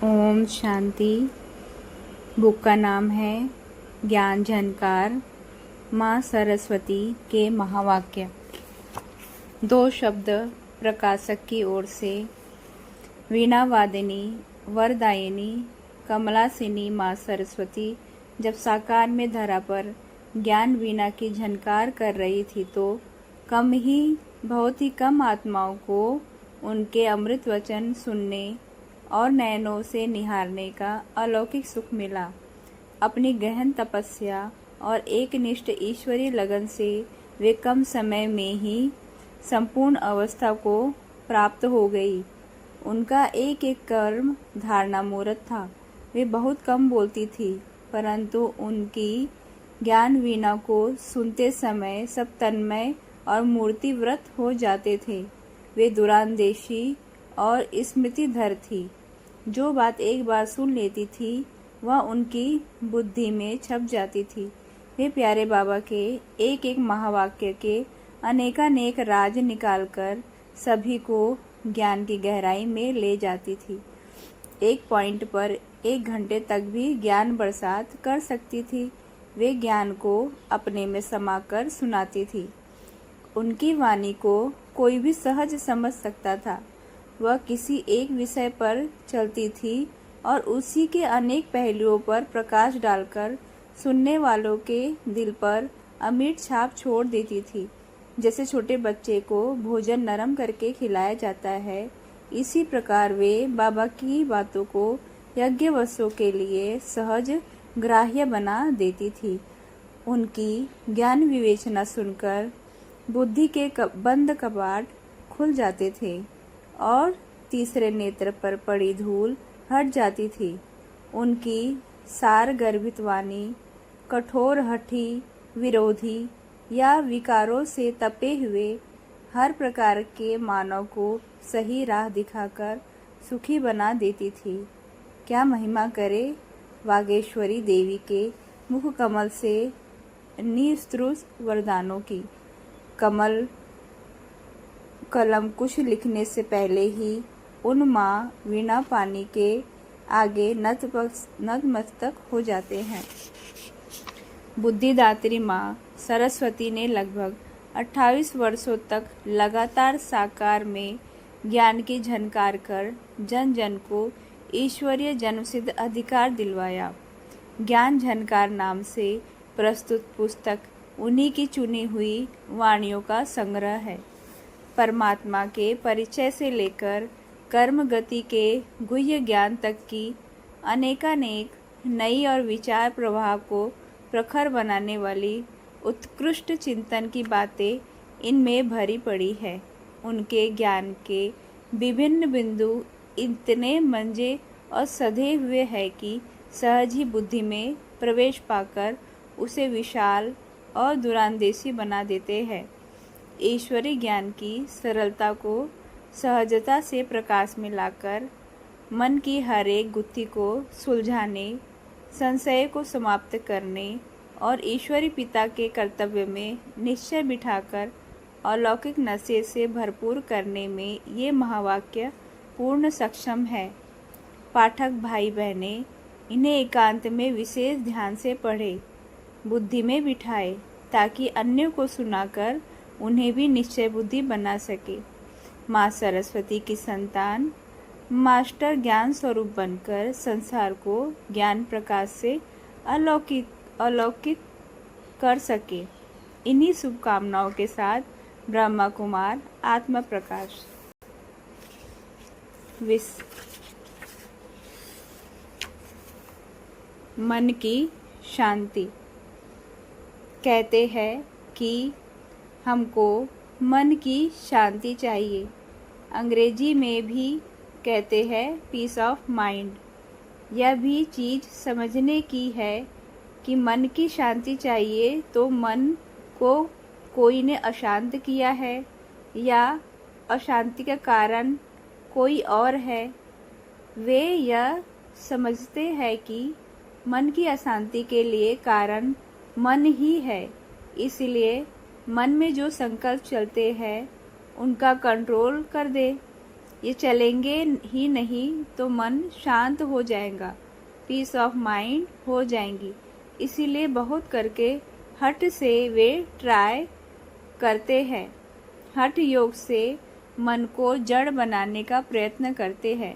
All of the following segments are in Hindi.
ओम शांति। बुक का नाम है ज्ञान झनकार, माँ सरस्वती के महावाक्य। दो शब्द प्रकाशक की ओर से। वीणा वादिनी वरदायिनी कमलासिनी माँ सरस्वती जब साकार में धरा पर ज्ञान वीणा की झनकार कर रही थी तो बहुत ही कम आत्माओं को उनके अमृत वचन सुनने और नयनों से निहारने का अलौकिक सुख मिला। अपनी गहन तपस्या और एकनिष्ठ ईश्वरीय लगन से वे कम समय में ही संपूर्ण अवस्था को प्राप्त हो गई। उनका एक एक कर्म धारणा मूर्त था। वे बहुत कम बोलती थी, परंतु उनकी ज्ञान वीणा को सुनते समय सब तन्मय और मूर्तिव्रत हो जाते थे। वे दुरांदेशी और स्मृतिधर थी। जो बात एक बार सुन लेती थी वह उनकी बुद्धि में छप जाती थी। वे प्यारे बाबा के एक एक महावाक्य के अनेकानेक राज निकालकर सभी को ज्ञान की गहराई में ले जाती थी। एक पॉइंट पर 1 घंटे तक भी ज्ञान बरसात कर सकती थी। वे ज्ञान को अपने में समाकर सुनाती थी। उनकी वाणी को कोई भी सहज समझ सकता था। वह किसी एक विषय पर चलती थी और उसी के अनेक पहलुओं पर प्रकाश डालकर सुनने वालों के दिल पर अमिट छाप छोड़ देती थी। जैसे छोटे बच्चे को भोजन नरम करके खिलाया जाता है, इसी प्रकार वे बाबा की बातों को यज्ञवशों के लिए सहज ग्राह्य बना देती थी। उनकी ज्ञान विवेचना सुनकर बुद्धि के बंद कपाट खुल जाते थे और तीसरे नेत्र पर पड़ी धूल हट जाती थी। उनकी सार गर्भित वाणी कठोर हठी विरोधी या विकारों से तपे हुए हर प्रकार के मानव को सही राह दिखाकर सुखी बना देती थी। क्या महिमा करे वागेश्वरी देवी के मुख कमल से निस्तृष वरदानों की। कलम कुछ लिखने से पहले ही उन माँ वीणा पानी के आगे नतमस्तक हो जाते हैं। बुद्धिदात्री माँ सरस्वती ने लगभग 28 वर्षों तक लगातार साकार में ज्ञान की झनकार कर जन जन को ईश्वरीय जन्मसिद्ध अधिकार दिलवाया। ज्ञान झनकार नाम से प्रस्तुत पुस्तक उन्हीं की चुनी हुई वाणियों का संग्रह है। परमात्मा के परिचय से लेकर कर्म गति के गुह्य ज्ञान तक की अनेकानेक नई और विचार प्रवाह को प्रखर बनाने वाली उत्कृष्ट चिंतन की बातें इनमें भरी पड़ी है। उनके ज्ञान के विभिन्न बिंदु इतने मंजे और सधे हुए हैं कि सहज ही बुद्धि में प्रवेश पाकर उसे विशाल और दुरांदेशी बना देते हैं। ईश्वरी ज्ञान की सरलता को सहजता से प्रकाश में लाकर मन की हर एक गुत्थी को सुलझाने, संशय को समाप्त करने और ईश्वरी पिता के कर्तव्य में निश्चय बिठाकर अलौकिक नशे से भरपूर करने में ये महावाक्य पूर्ण सक्षम है। पाठक भाई बहनें इन्हें एकांत में विशेष ध्यान से पढ़े, बुद्धि में बिठाए, ताकि अन्यों को सुनाकर उन्हें भी निश्चय बुद्धि बना सके। माँ सरस्वती की संतान मास्टर ज्ञान स्वरूप बनकर संसार को ज्ञान प्रकाश से अलौकिक कर सके। इन्हीं शुभकामनाओं के साथ ब्रह्मा कुमार आत्मा प्रकाश। मन की शांति। कहते हैं कि हमको मन की शांति चाहिए। अंग्रेजी में भी कहते हैं पीस ऑफ माइंड। यह भी चीज़ समझने की है कि मन की शांति चाहिए तो मन को कोई ने अशांत किया है या अशांति का कारण कोई और है। वे यह समझते हैं कि मन की अशांति के लिए कारण मन ही है, इसलिए मन में जो संकल्प चलते हैं उनका कंट्रोल कर दे। ये चलेंगे ही नहीं तो मन शांत हो जाएगा, पीस ऑफ माइंड हो जाएंगी। इसीलिए बहुत करके हठ से वे ट्राई करते हैं। हठ योग से मन को जड़ बनाने का प्रयत्न करते हैं।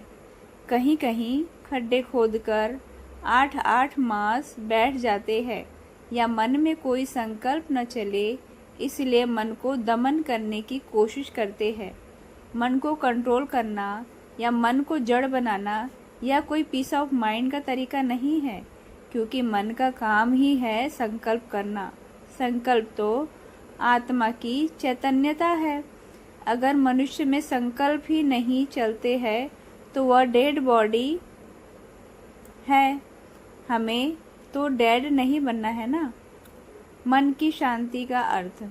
कहीं कहीं खड्डे खोदकर 8-8 मास बैठ जाते हैं, या मन में कोई संकल्प न चले, इसलिए मन को दमन करने की कोशिश करते हैं। मन को कंट्रोल करना या मन को जड़ बनाना यह कोई पीस ऑफ माइंड का तरीका नहीं है, क्योंकि मन का काम ही है संकल्प करना। संकल्प तो आत्मा की चैतन्यता है। अगर मनुष्य में संकल्प ही नहीं चलते हैं तो वह डेड बॉडी है। हमें तो डेड नहीं बनना है ना। मन की शांति का अर्थ,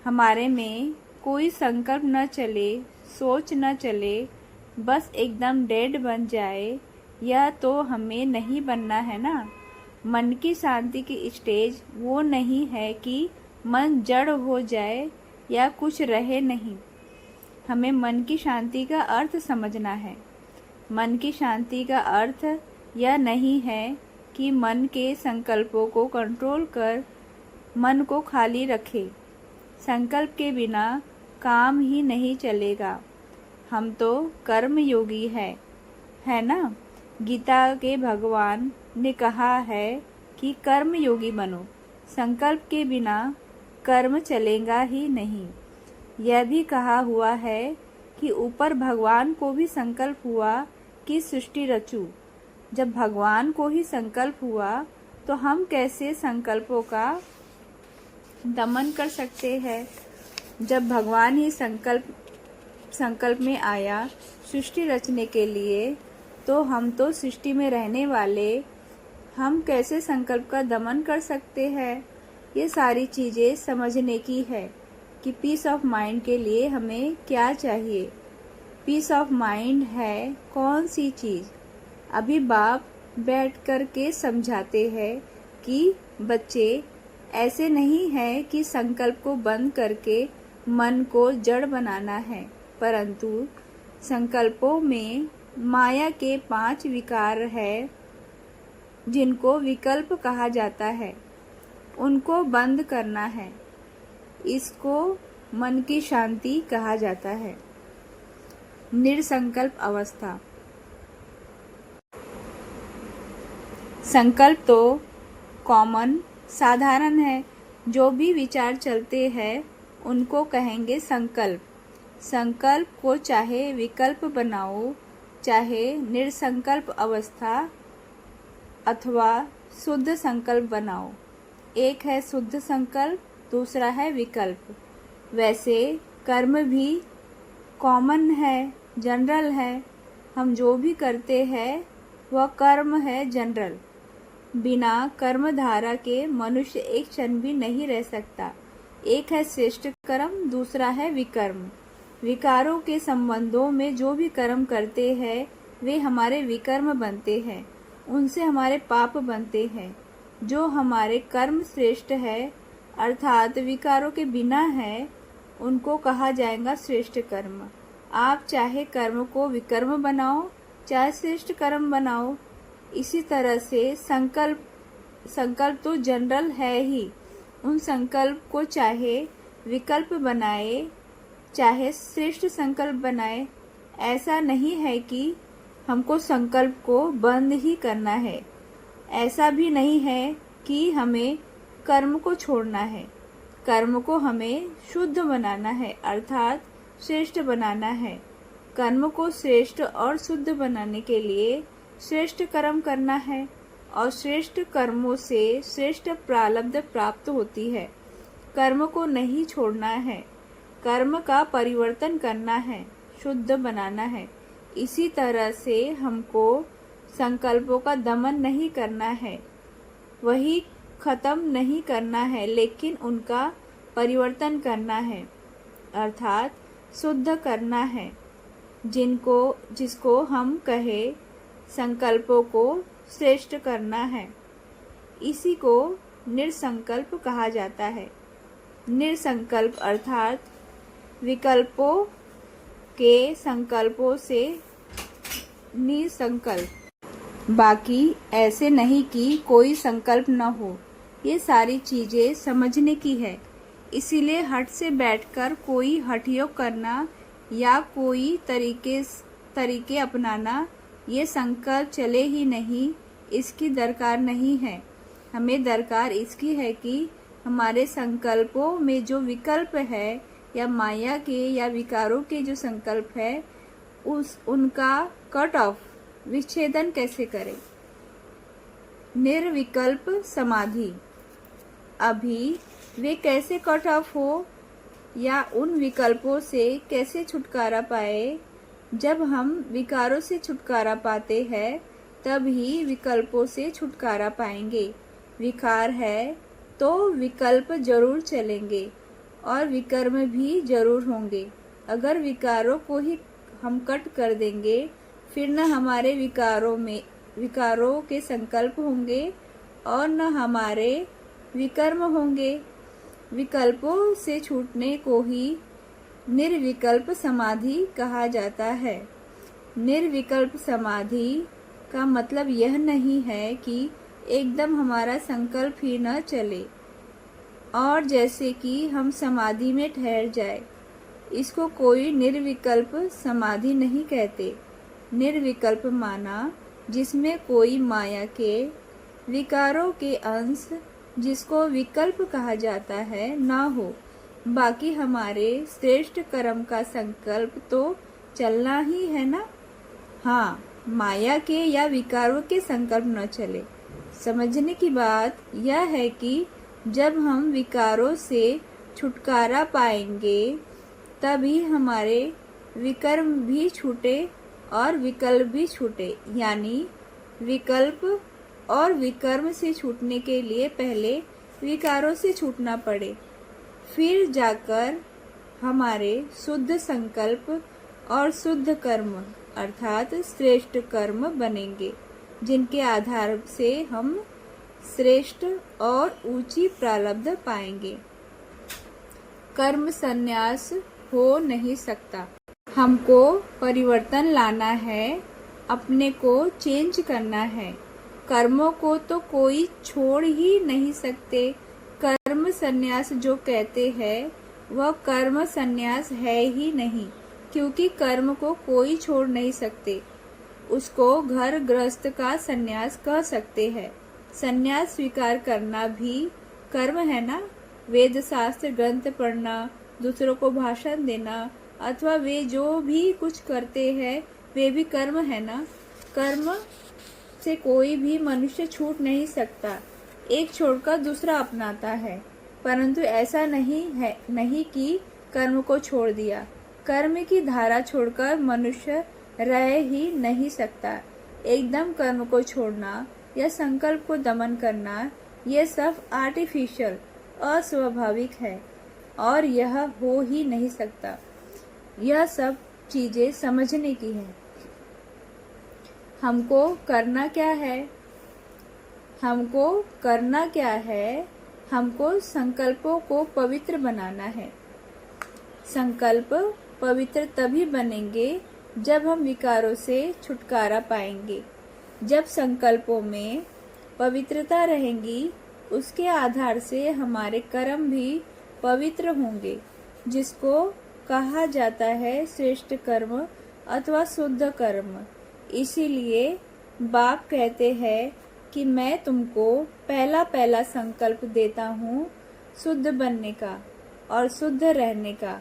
हमारे में कोई संकल्प न चले, सोच न चले, बस एकदम डेड बन जाए, यह तो हमें नहीं बनना है ना। मन की शांति की स्टेज वो नहीं है कि मन जड़ हो जाए या कुछ रहे नहीं। हमें मन की शांति का अर्थ समझना है। मन की शांति का अर्थ यह नहीं है कि मन के संकल्पों को कंट्रोल कर मन को खाली रखे। संकल्प के बिना काम ही नहीं चलेगा। हम तो कर्म योगी है ना। गीता के भगवान ने कहा है कि कर्म योगी बनो। संकल्प के बिना कर्म चलेगा ही नहीं। यह भी कहा हुआ है कि ऊपर भगवान को भी संकल्प हुआ कि सृष्टि रचूं। जब भगवान को ही संकल्प हुआ तो हम कैसे संकल्पों का दमन कर सकते हैं। जब भगवान ही संकल्प में आया सृष्टि रचने के लिए, तो हम तो सृष्टि में रहने वाले, हम कैसे संकल्प का दमन कर सकते हैं। ये सारी चीज़ें समझने की है कि पीस ऑफ माइंड के लिए हमें क्या चाहिए। पीस ऑफ माइंड है कौन सी चीज़। अभी बाप बैठ कर के समझाते हैं कि बच्चे ऐसे नहीं है कि संकल्प को बंद करके मन को जड़ बनाना है, परंतु संकल्पों में माया के 5 विकार है, जिनको विकल्प कहा जाता है, उनको बंद करना है। इसको मन की शांति कहा जाता है। निर्संकल्प अवस्था। संकल्प तो कॉमन, साधारण है। जो भी विचार चलते हैं उनको कहेंगे संकल्प। संकल्प को चाहे विकल्प बनाओ, चाहे निर्संकल्प अवस्था अथवा शुद्ध संकल्प बनाओ। एक है शुद्ध संकल्प, दूसरा है विकल्प। वैसे कर्म भी कॉमन है, जनरल है। हम जो भी करते हैं वह कर्म है जनरल। बिना कर्म धारा के मनुष्य एक क्षण भी नहीं रह सकता। एक है श्रेष्ठ कर्म, दूसरा है विकर्म। विकारों के संबंधों में जो भी कर्म करते हैं वे हमारे विकर्म बनते हैं, उनसे हमारे पाप बनते हैं। जो हमारे कर्म श्रेष्ठ है अर्थात विकारों के बिना है, उनको कहा जाएगा श्रेष्ठ कर्म। आप चाहे कर्म को विकर्म बनाओ, चाहे श्रेष्ठ कर्म बनाओ। इसी तरह से संकल्प तो जनरल है ही। उन संकल्प को चाहे विकल्प बनाए, चाहे श्रेष्ठ संकल्प बनाए, ऐसा नहीं है कि हमको संकल्प को बंद ही करना है। ऐसा भी नहीं है कि हमें कर्म को छोड़ना है। कर्म को हमें शुद्ध बनाना है अर्थात श्रेष्ठ बनाना है। कर्म को श्रेष्ठ और शुद्ध बनाने के लिए श्रेष्ठ कर्म करना है और श्रेष्ठ कर्मों से श्रेष्ठ प्रारब्ध प्राप्त होती है। कर्म को नहीं छोड़ना है, कर्म का परिवर्तन करना है, शुद्ध बनाना है। इसी तरह से हमको संकल्पों का दमन नहीं करना है, वही खत्म नहीं करना है, लेकिन उनका परिवर्तन करना है अर्थात शुद्ध करना है। जिसको हम कहे संकल्पों को श्रेष्ठ करना है, इसी को निर्संकल्प कहा जाता है। निर्संकल्प अर्थात विकल्पों के संकल्पों से निसंकल्प। बाकी ऐसे नहीं कि कोई संकल्प न हो। ये सारी चीजें समझने की है। इसीलिए हठ से बैठकर कोई हठ योग करना या कोई तरीके अपनाना, ये संकल्प चले ही नहीं, इसकी दरकार नहीं है। हमें दरकार इसकी है कि हमारे संकल्पों में जो विकल्प है या माया के या विकारों के जो संकल्प है उनका कट ऑफ विच्छेदन कैसे करें। निर्विकल्प समाधि। अभी वे कैसे कट ऑफ हो या उन विकल्पों से कैसे छुटकारा पाए। जब हम विकारों से छुटकारा पाते हैं तब ही विकल्पों से छुटकारा पाएंगे। विकार है तो विकल्प जरूर चलेंगे और विकर्म भी जरूर होंगे। अगर विकारों को ही हम कट कर देंगे फिर न हमारे विकारों के संकल्प होंगे और न हमारे विकर्म होंगे। विकल्पों से छूटने को ही निर्विकल्प समाधि कहा जाता है। निर्विकल्प समाधि का मतलब यह नहीं है कि एकदम हमारा संकल्प ही न चले और जैसे कि हम समाधि में ठहर जाए। इसको कोई निर्विकल्प समाधि नहीं कहते। निर्विकल्प माना जिसमें कोई माया के विकारों के अंश, जिसको विकल्प कहा जाता है, ना हो। बाकी हमारे श्रेष्ठ कर्म का संकल्प तो चलना ही है ना। हाँ, माया के या विकारों के संकल्प न चले। समझने की बात यह है कि जब हम विकारों से छुटकारा पाएंगे तभी हमारे विकर्म भी छूटे और विकल्प भी छूटे। यानी विकल्प और विकर्म से छूटने के लिए पहले विकारों से छूटना पड़े, फिर जाकर हमारे शुद्ध संकल्प और शुद्ध कर्म अर्थात श्रेष्ठ कर्म बनेंगे, जिनके आधार से हम श्रेष्ठ और ऊंची प्रारब्ध पाएंगे। कर्म संन्यास हो नहीं सकता। हमको परिवर्तन लाना है, अपने को चेंज करना है। कर्मों को तो कोई छोड़ ही नहीं सकते। कर्म संन्यास जो कहते हैं वह कर्म संन्यास है ही नहीं, क्योंकि कर्म को कोई छोड़ नहीं सकते। उसको घर गृहस्थ का संन्यास कह सकते हैं। संन्यास स्वीकार करना भी कर्म है ना। वेद शास्त्र ग्रंथ पढ़ना, दूसरों को भाषण देना अथवा वे जो भी कुछ करते हैं वे भी कर्म है ना। कर्म से कोई भी मनुष्य छूट नहीं सकता। एक छोड़कर दूसरा अपनाता है, परंतु ऐसा नहीं कि कर्म को छोड़ दिया। कर्म की धारा छोड़कर मनुष्य रह ही नहीं सकता। एकदम कर्म को छोड़ना या संकल्प को दमन करना, यह सब आर्टिफिशियल अस्वाभाविक है और यह हो ही नहीं सकता। यह सब चीजें समझने की है। हमको करना क्या है? हमको संकल्पों को पवित्र बनाना है। संकल्प पवित्र तभी बनेंगे जब हम विकारों से छुटकारा पाएंगे। जब संकल्पों में पवित्रता रहेगी उसके आधार से हमारे कर्म भी पवित्र होंगे, जिसको कहा जाता है श्रेष्ठ कर्म अथवा शुद्ध कर्म। इसीलिए बाप कहते हैं कि मैं तुमको पहला संकल्प देता हूँ शुद्ध बनने का और शुद्ध रहने का,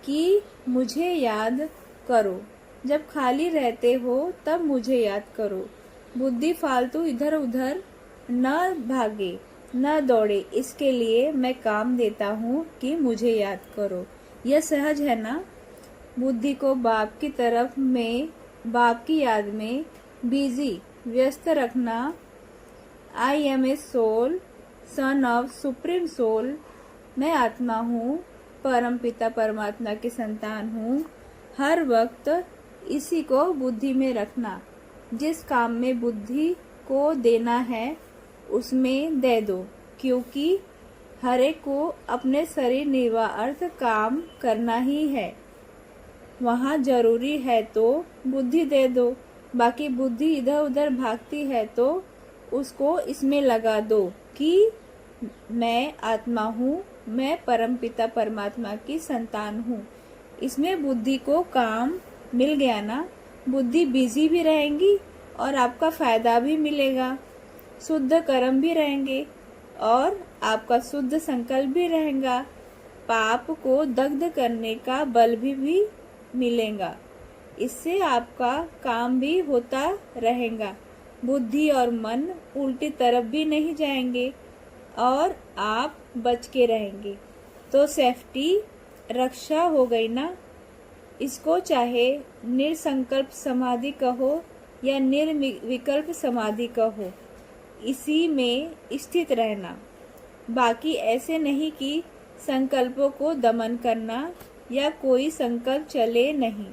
कि मुझे याद करो। जब खाली रहते हो तब मुझे याद करो। बुद्धि फालतू इधर उधर न भागे न दौड़े, इसके लिए मैं काम देता हूँ कि मुझे याद करो। यह सहज है ना। बुद्धि को बाप की तरफ में, बाप की याद में बिजी व्यस्त रखना। I am a soul, son of supreme soul. मैं आत्मा हूँ, परम पिता परमात्मा की संतान हूँ। हर वक्त इसी को बुद्धि में रखना। जिस काम में बुद्धि को देना है उसमें दे दो, क्योंकि हर एक को अपने शरीर निर्वाह अर्थ काम करना ही है। वहाँ जरूरी है तो बुद्धि दे दो, बाकी बुद्धि इधर उधर भागती है तो उसको इसमें लगा दो कि मैं आत्मा हूँ, मैं परमपिता परमात्मा की संतान हूँ। इसमें बुद्धि को काम मिल गया ना, बुद्धि बिजी भी रहेंगी और आपका फायदा भी मिलेगा, शुद्ध कर्म भी रहेंगे और आपका शुद्ध संकल्प भी रहेगा, पाप को दग्ध करने का बल भी मिलेगा। इससे आपका काम भी होता रहेगा, बुद्धि और मन उल्टी तरफ भी नहीं जाएंगे और आप बच के रहेंगे। तो सेफ्टी रक्षा हो गई ना। इसको चाहे निर्संकल्प समाधि कहो या निर्विकल्प समाधि कहो, इसी में स्थित रहना। बाकी ऐसे नहीं कि संकल्पों को दमन करना या कोई संकल्प चले नहीं,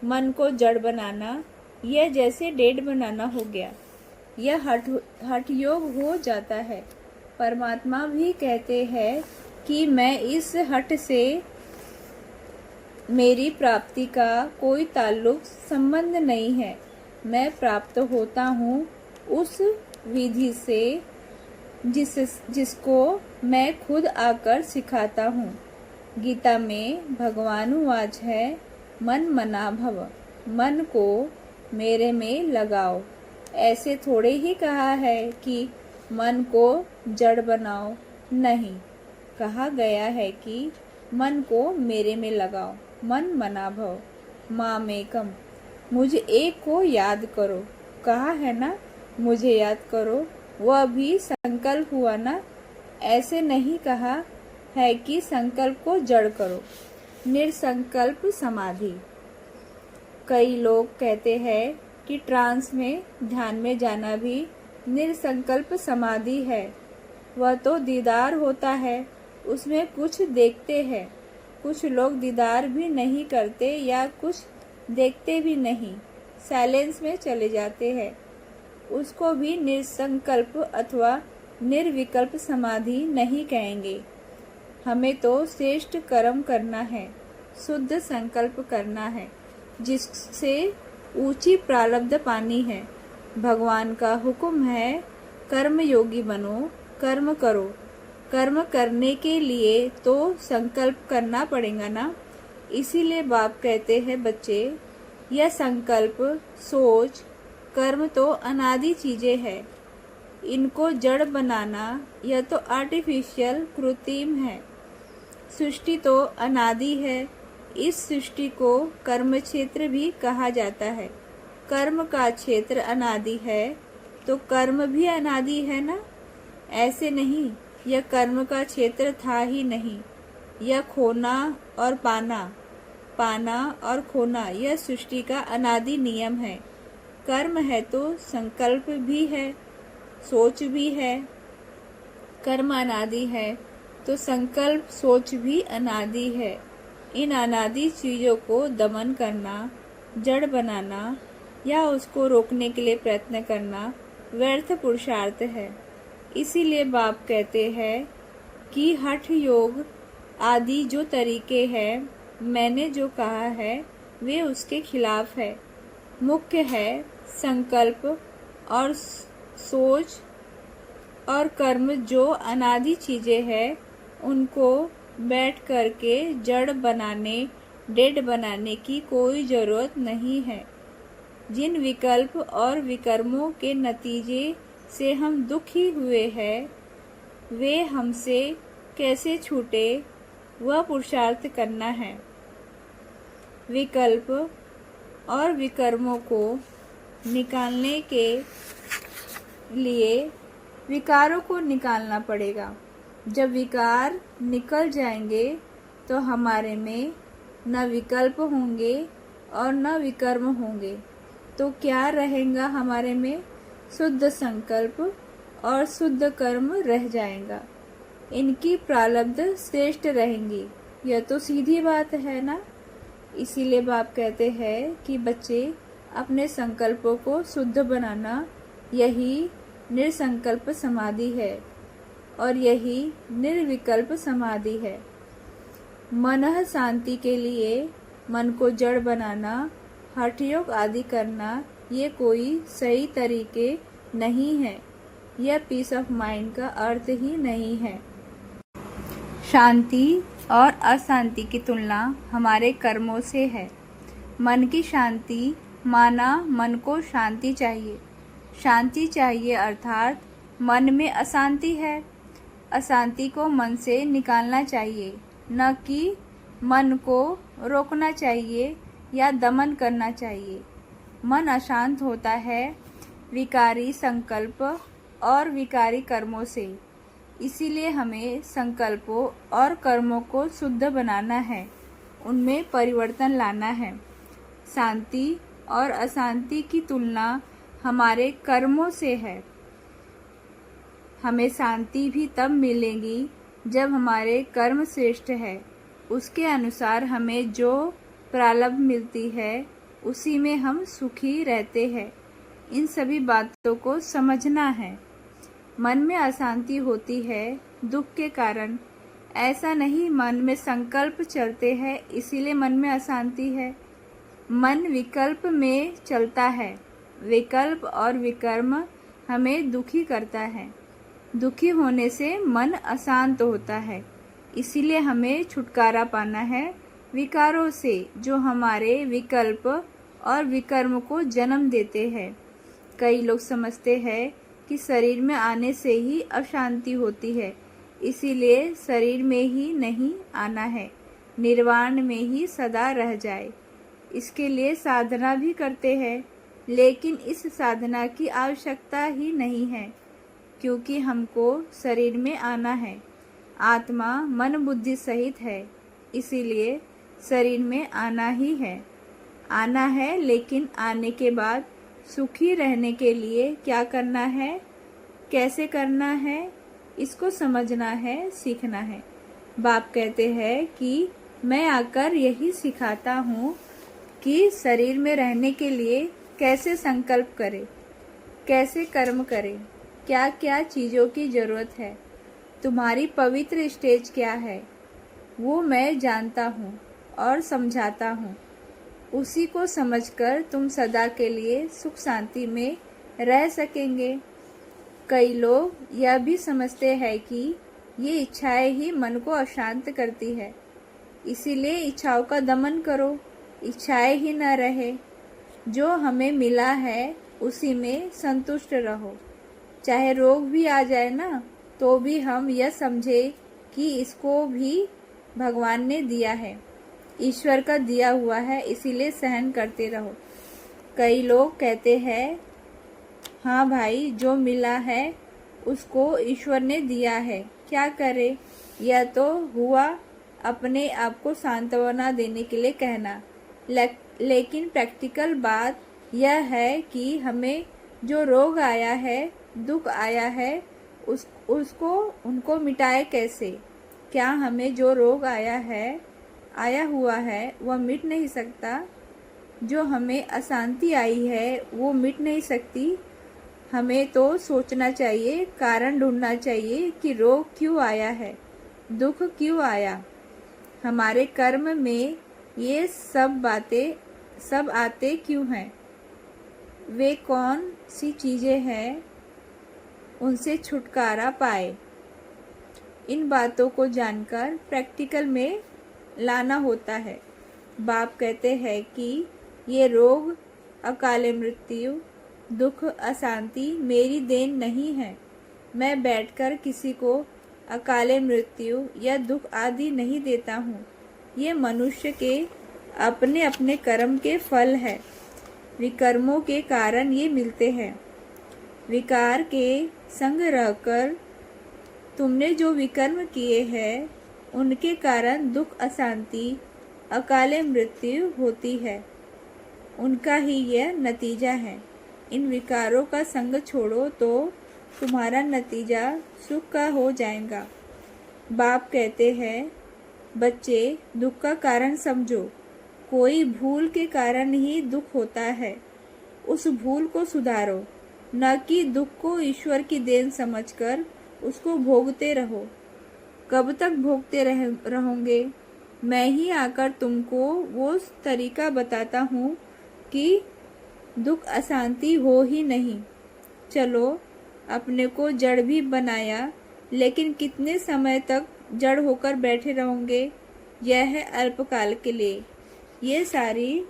मन को जड़ बनाना यह जैसे डेढ़ बनाना हो गया, यह हठ योग हो जाता है। परमात्मा भी कहते हैं कि मैं इस हठ से मेरी प्राप्ति का कोई ताल्लुक संबंध नहीं है, मैं प्राप्त होता हूँ उस विधि से जिसको मैं खुद आकर सिखाता हूँ। गीता में भगवान वाच है, मन मना भव, मन को मेरे में लगाओ। ऐसे थोड़े ही कहा है कि मन को जड़ बनाओ, नहीं, कहा गया है कि मन को मेरे में लगाओ। मन मना भव मामेकम, मुझे एक को याद करो, कहा है ना, मुझे याद करो, वह भी संकल्प हुआ ना। ऐसे नहीं कहा है कि संकल्प को जड़ करो। निर्संकल्प समाधि। कई लोग कहते हैं कि ट्रांस में ध्यान में जाना भी निर्संकल्प समाधि है। वह तो दीदार होता है, उसमें कुछ देखते हैं। कुछ लोग दीदार भी नहीं करते या कुछ देखते भी नहीं, साइलेंस में चले जाते हैं, उसको भी निर्संकल्प अथवा निर्विकल्प समाधि नहीं कहेंगे। हमें तो श्रेष्ठ कर्म करना है, शुद्ध संकल्प करना है, जिससे ऊंची प्रारब्ध पानी है। भगवान का हुक्म है, कर्म योगी बनो, कर्म करो। कर्म करने के लिए तो संकल्प करना पड़ेगा ना। इसीलिए बाप कहते हैं, बच्चे, यह संकल्प, सोच, कर्म तो अनादि चीजें हैं। इनको जड़ बनाना यह तो आर्टिफिशियल कृत्रिम है। सृष्टि तो अनादि है। इस सृष्टि को कर्म क्षेत्र भी कहा जाता है। कर्म का क्षेत्र अनादि है तो कर्म भी अनादि है ना। ऐसे नहीं, यह कर्म का क्षेत्र था ही नहीं। यह खोना और पाना, पाना और खोना, यह सृष्टि का अनादि नियम है। कर्म है तो संकल्प भी है, सोच भी है। कर्म अनादि है तो संकल्प सोच भी अनादि है। इन अनादि चीजों को दमन करना, जड़ बनाना या उसको रोकने के लिए प्रयत्न करना व्यर्थ पुरुषार्थ है। इसीलिए बाप कहते हैं कि हठ योग आदि जो तरीके हैं, मैंने जो कहा है वे उसके खिलाफ है। मुख्य है संकल्प और सोच और कर्म जो अनादि चीजें हैं, उनको बैठ करके जड़ बनाने, डेड बनाने की कोई जरूरत नहीं है। जिन विकल्प और विकर्मों के नतीजे से हम दुखी हुए हैं, वे हमसे कैसे छूटे, वह पुरुषार्थ करना है। विकल्प और विकर्मों को निकालने के लिए विकारों को निकालना पड़ेगा। जब विकार निकल जाएंगे तो हमारे में न विकल्प होंगे और न विकर्म होंगे। तो क्या रहेगा हमारे में? शुद्ध संकल्प और शुद्ध कर्म रह जाएगा। इनकी प्रारब्ध श्रेष्ठ रहेंगी। यह तो सीधी बात है ना। इसीलिए बाप कहते हैं कि बच्चे, अपने संकल्पों को शुद्ध बनाना, यही निर्संकल्प समाधि है और यही निर्विकल्प समाधि है। मनः शांति के लिए मन को जड़ बनाना, हठ योग आदि करना ये कोई सही तरीके नहीं है। यह पीस ऑफ माइंड का अर्थ ही नहीं है। शांति और अशांति की तुलना हमारे कर्मों से है। मन की शांति माना मन को शांति चाहिए। शांति चाहिए अर्थात मन में अशांति है। अशांति को मन से निकालना चाहिए, न कि मन को रोकना चाहिए या दमन करना चाहिए। मन अशांत होता है विकारी संकल्प और विकारी कर्मों से। इसीलिए हमें संकल्पों और कर्मों को शुद्ध बनाना है, उनमें परिवर्तन लाना है। शांति और अशांति की तुलना हमारे कर्मों से है। हमें शांति भी तब मिलेगी जब हमारे कर्म श्रेष्ठ है। उसके अनुसार हमें जो प्रारब्ध मिलती है उसी में हम सुखी रहते हैं। इन सभी बातों को समझना है। मन में अशांति होती है दुख के कारण। ऐसा नहीं मन में संकल्प चलते हैं इसीलिए मन में अशांति है। मन विकल्प में चलता है। विकल्प और विकर्म हमें दुखी करता है। दुखी होने से मन अशांत होता है। इसीलिए हमें छुटकारा पाना है विकारों से जो हमारे विकल्प और विकर्म को जन्म देते हैं। कई लोग समझते हैं कि शरीर में आने से ही अशांति होती है, इसीलिए शरीर में ही नहीं आना है, निर्वाण में ही सदा रह जाए। इसके लिए साधना भी करते हैं, लेकिन इस साधना की आवश्यकता ही नहीं है, क्योंकि हमको शरीर में आना है। आत्मा मन बुद्धि सहित है, इसीलिए शरीर में आना ही है। आना है, लेकिन आने के बाद सुखी रहने के लिए क्या करना है, कैसे करना है, इसको समझना है, सीखना है। बाप कहते हैं कि मैं आकर यही सिखाता हूँ कि शरीर में रहने के लिए कैसे संकल्प करें, कैसे कर्म करें, क्या क्या चीज़ों की ज़रूरत है, तुम्हारी पवित्र स्टेज क्या है, वो मैं जानता हूँ और समझाता हूँ। उसी को समझकर तुम सदा के लिए सुख शांति में रह सकेंगे। कई लोग यह भी समझते हैं कि ये इच्छाएं ही मन को अशांत करती है, इसीलिए इच्छाओं का दमन करो, इच्छाएं ही न रहे। जो हमें मिला है उसी में संतुष्ट रहो। चाहे रोग भी आ जाए ना, तो भी हम यह समझे कि इसको भी भगवान ने दिया है, ईश्वर का दिया हुआ है, इसीलिए सहन करते रहो। कई लोग कहते हैं हाँ भाई, जो मिला है उसको ईश्वर ने दिया है, क्या करे। यह तो हुआ अपने आप को सांत्वना देने के लिए कहना, लेकिन प्रैक्टिकल बात यह है कि हमें जो रोग आया है, दुख आया है, उनको मिटाए कैसे। क्या हमें जो रोग आया हुआ है वह मिट नहीं सकता। जो हमें अशांति आई है वो मिट नहीं सकती। हमें तो सोचना चाहिए, कारण ढूंढना चाहिए कि रोग क्यों आया है, दुख क्यों आया। हमारे कर्म में ये सब आते क्यों हैं, वे कौन सी चीज़ें हैं, उनसे छुटकारा पाए। इन बातों को जानकर प्रैक्टिकल में लाना होता है। बाप कहते हैं कि ये रोग, अकाले मृत्यु, दुख, अशांति मेरी देन नहीं है। मैं बैठकर किसी को अकाले मृत्यु या दुख आदि नहीं देता हूँ। ये मनुष्य के अपने अपने कर्म के फल है। विकर्मों के कारण ये मिलते हैं। विकार के संग रहकर तुमने जो विकर्म किए हैं उनके कारण दुख, अशांति, अकाले मृत्यु होती है। उनका ही यह नतीजा है। इन विकारों का संग छोड़ो तो तुम्हारा नतीजा सुख का हो जाएगा। बाप कहते हैं बच्चे, दुख का कारण समझो। कोई भूल के कारण ही दुख होता है, उस भूल को सुधारो, न कि दुख को ईश्वर की देन समझकर उसको भोगते रहो। कब तक भोगते रहोगे? मैं ही आकर तुमको वो तरीका बताता हूँ कि दुख अशांति हो ही नहीं। चलो, अपने को जड़ भी बनाया, लेकिन कितने समय तक जड़ होकर बैठे रहोगे? यह है अल्पकाल के लिए। ये सारी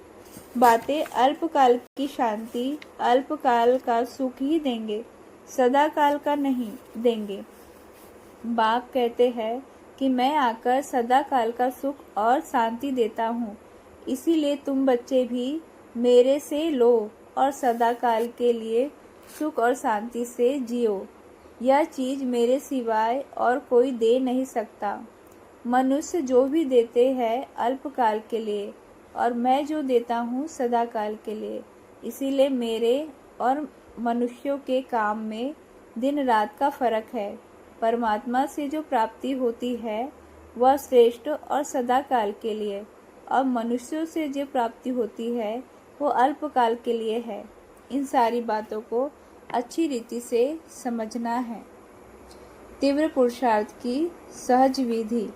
बातें अल्पकाल की शांति, अल्पकाल का सुख ही देंगे, सदा काल का नहीं देंगे। बाप कहते हैं कि मैं आकर सदा काल का सुख और शांति देता हूँ, इसीलिए तुम बच्चे भी मेरे से लो और सदा काल के लिए सुख और शांति से जियो। यह चीज मेरे सिवाय और कोई दे नहीं सकता। मनुष्य जो भी देते हैं अल्पकाल के लिए, और मैं जो देता हूँ सदा काल के लिए। इसीलिए मेरे और मनुष्यों के काम में दिन रात का फर्क है। परमात्मा से जो प्राप्ति होती है वह श्रेष्ठ और सदा काल के लिए, और मनुष्यों से जो प्राप्ति होती है वो अल्पकाल के लिए है। इन सारी बातों को अच्छी रीति से समझना है। तीव्र पुरुषार्थ की सहज विधि।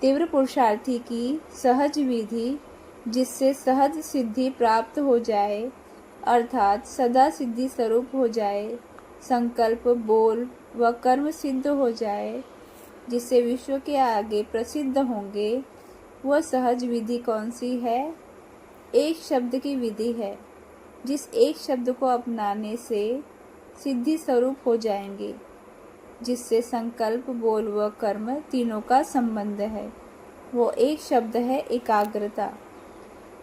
तीव्र पुरुषार्थी की सहज विधि, जिससे सहज सिद्धि प्राप्त हो जाए, अर्थात सदा सिद्धि स्वरूप हो जाए, संकल्प, बोल व कर्म सिद्ध हो जाए, जिससे विश्व के आगे प्रसिद्ध होंगे, वह सहज विधि कौन सी है? एक शब्द की विधि है, जिस एक शब्द को अपनाने से सिद्धि स्वरूप हो जाएंगे, जिससे संकल्प, बोल व कर्म तीनों का संबंध है। वो एक शब्द है एकाग्रता।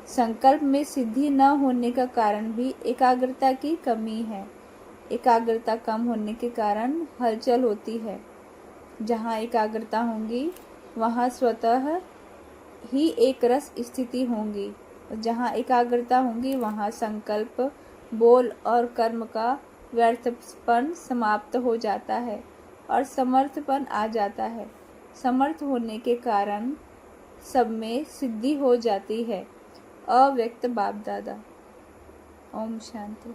संकल्प में सिद्धि न होने का कारण भी एकाग्रता की कमी है। एकाग्रता कम होने के कारण हलचल होती है। जहाँ एकाग्रता होगी वहाँ स्वतः ही एक रस स्थिति होगी। जहाँ एकाग्रता होगी वहाँ संकल्प, बोल और कर्म का व्यर्थपन समाप्त हो जाता है और समर्थपन आ जाता है। समर्थ होने के कारण सब में सिद्धि हो जाती है। अव्यक्त बाप दादा। ओम शांति।